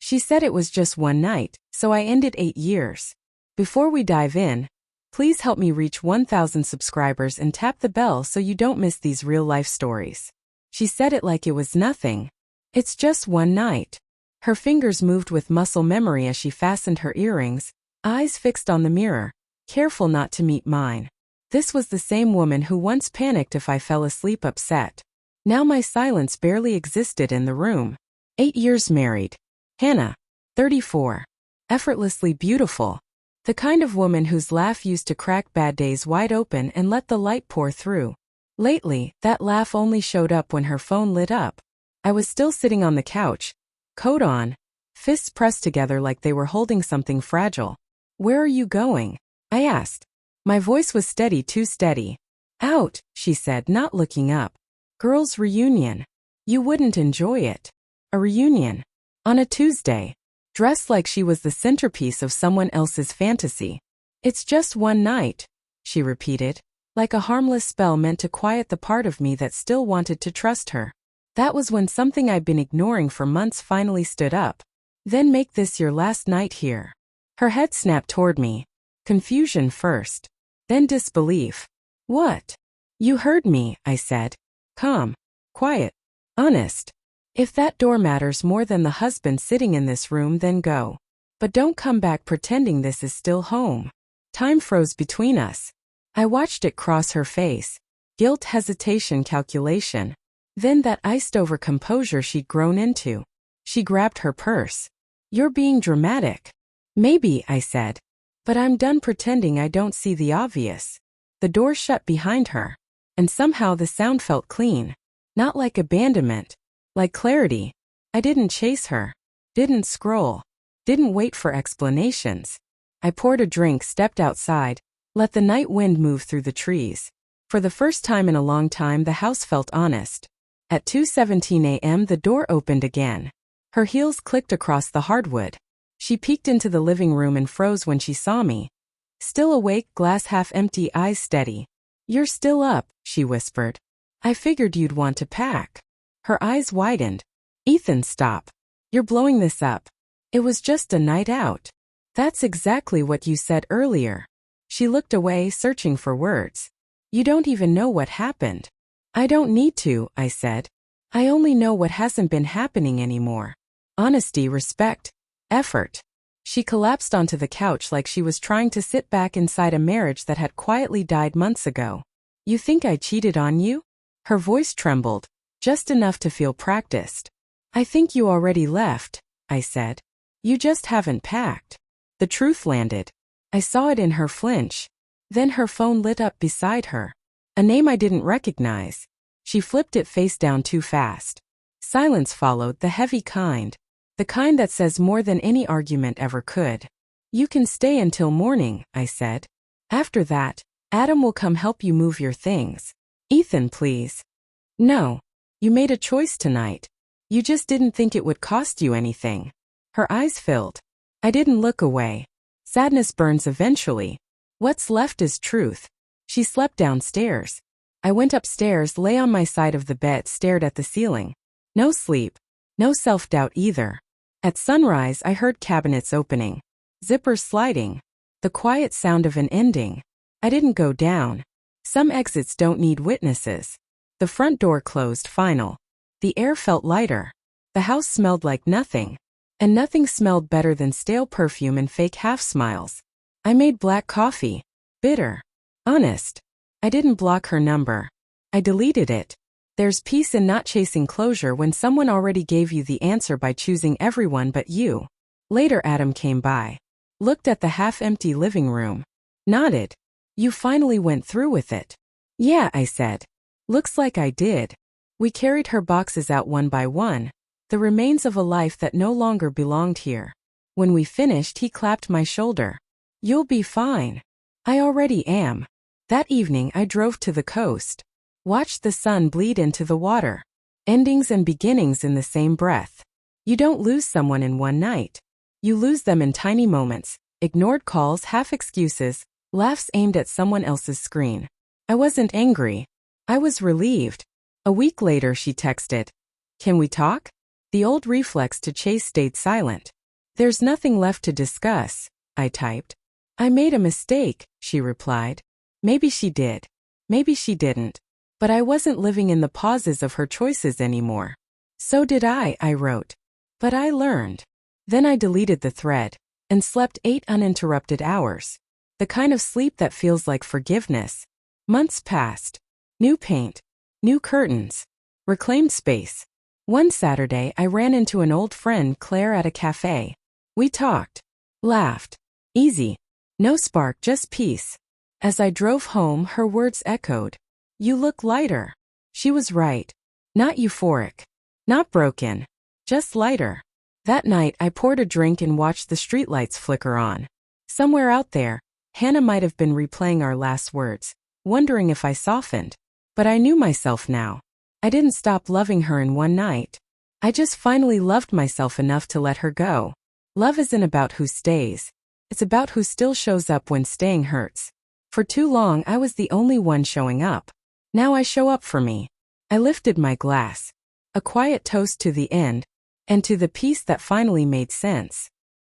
She said it was just one night, so I ended 8 years. Before we dive in, please help me reach 1,000 subscribers and tap the bell so you don't miss these real-life stories. She said it like it was nothing. It's just one night. Her fingers moved with muscle memory as she fastened her earrings, eyes fixed on the mirror, careful not to meet mine. This was the same woman who once panicked if I fell asleep upset. Now my silence barely existed in the room. 8 years married. Hannah, 34. Effortlessly beautiful. The kind of woman whose laugh used to crack bad days wide open and let the light pour through. Lately, that laugh only showed up when her phone lit up. I was still sitting on the couch, coat on, fists pressed together like they were holding something fragile. "Where are you going?" I asked. My voice was steady, too steady. "Out," she said, not looking up. "Girls' reunion. You wouldn't enjoy it." A reunion. On a Tuesday. Dressed like she was the centerpiece of someone else's fantasy. "It's just one night," she repeated, like a harmless spell meant to quiet the part of me that still wanted to trust her. That was when something I'd been ignoring for months finally stood up. "Then make this your last night here." Her head snapped toward me. Confusion first. Then disbelief. "What?" "You heard me," I said. "Calm. Quiet. Honest. If that door matters more than the husband sitting in this room, then go. But don't come back pretending this is still home." Time froze between us. I watched it cross her face. Guilt, hesitation, calculation. Then that iced-over composure she'd grown into. She grabbed her purse. "You're being dramatic." "Maybe," I said. "But I'm done pretending I don't see the obvious." The door shut behind her. And somehow the sound felt clean. Not like abandonment. Like clarity. I didn't chase her. Didn't scroll. Didn't wait for explanations. I poured a drink, stepped outside, let the night wind move through the trees. For the first time in a long time, the house felt honest. At 2:17 a.m. the door opened again. Her heels clicked across the hardwood. She peeked into the living room and froze when she saw me. Still awake, glass half empty, eyes steady. "You're still up," she whispered. "I figured you'd want to pack." Her eyes widened. "Ethan, stop. You're blowing this up. It was just a night out." "That's exactly what you said earlier." She looked away, searching for words. "You don't even know what happened." "I don't need to," I said. "I only know what hasn't been happening anymore. Honesty, respect, effort." She collapsed onto the couch like she was trying to sit back inside a marriage that had quietly died months ago. "You think I cheated on you?" Her voice trembled, just enough to feel practiced. "I think you already left," I said. "You just haven't packed." The truth landed. I saw it in her flinch. Then her phone lit up beside her. A name I didn't recognize. She flipped it face down too fast. Silence followed, the heavy kind. The kind that says more than any argument ever could. "You can stay until morning," I said. "After that, Adam will come help you move your things." "Ethan, please." "No. You made a choice tonight. You just didn't think it would cost you anything." Her eyes filled. I didn't look away. Sadness burns eventually. What's left is truth. She slept downstairs. I went upstairs, lay on my side of the bed, stared at the ceiling. No sleep. No self-doubt either. At sunrise, I heard cabinets opening. Zippers sliding. The quiet sound of an ending. I didn't go down. Some exits don't need witnesses. The front door closed, final. The air felt lighter. The house smelled like nothing. And nothing smelled better than stale perfume and fake half-smiles. I made black coffee. Bitter. Honest. I didn't block her number. I deleted it. There's peace in not chasing closure when someone already gave you the answer by choosing everyone but you. Later, Adam came by. Looked at the half-empty living room. Nodded. "You finally went through with it." "Yeah," I said. "Looks like I did." We carried her boxes out one by one, the remains of a life that no longer belonged here. When we finished, he clapped my shoulder. "You'll be fine." "I already am." That evening, I drove to the coast. Watched the sun bleed into the water. Endings and beginnings in the same breath. You don't lose someone in one night. You lose them in tiny moments, ignored calls, half excuses, laughs aimed at someone else's screen. I wasn't angry. I was relieved. A week later, she texted, "Can we talk?" The old reflex to chase stayed silent. There's nothing left to discuss, I typed. I made a mistake, she replied. Maybe she did. Maybe she didn't. But I wasn't living in the pauses of her choices anymore. So did I wrote. But I learned. Then I deleted the thread and slept 8 uninterrupted hours. The kind of sleep that feels like forgiveness. Months passed. New paint. New curtains. Reclaimed space. One Saturday, I ran into an old friend, Claire, at a cafe. We talked. Laughed. Easy. No spark, just peace. As I drove home, her words echoed. You look lighter. She was right. Not euphoric. Not broken. Just lighter. That night, I poured a drink and watched the streetlights flicker on. Somewhere out there, Hannah might have been replaying our last words, wondering if I softened. But I knew myself now. I didn't stop loving her in one night. I just finally loved myself enough to let her go. Love isn't about who stays. It's about who still shows up when staying hurts. For too long, I was the only one showing up. Now I show up for me. I lifted my glass. A quiet toast to the end, and to the peace that finally made sense.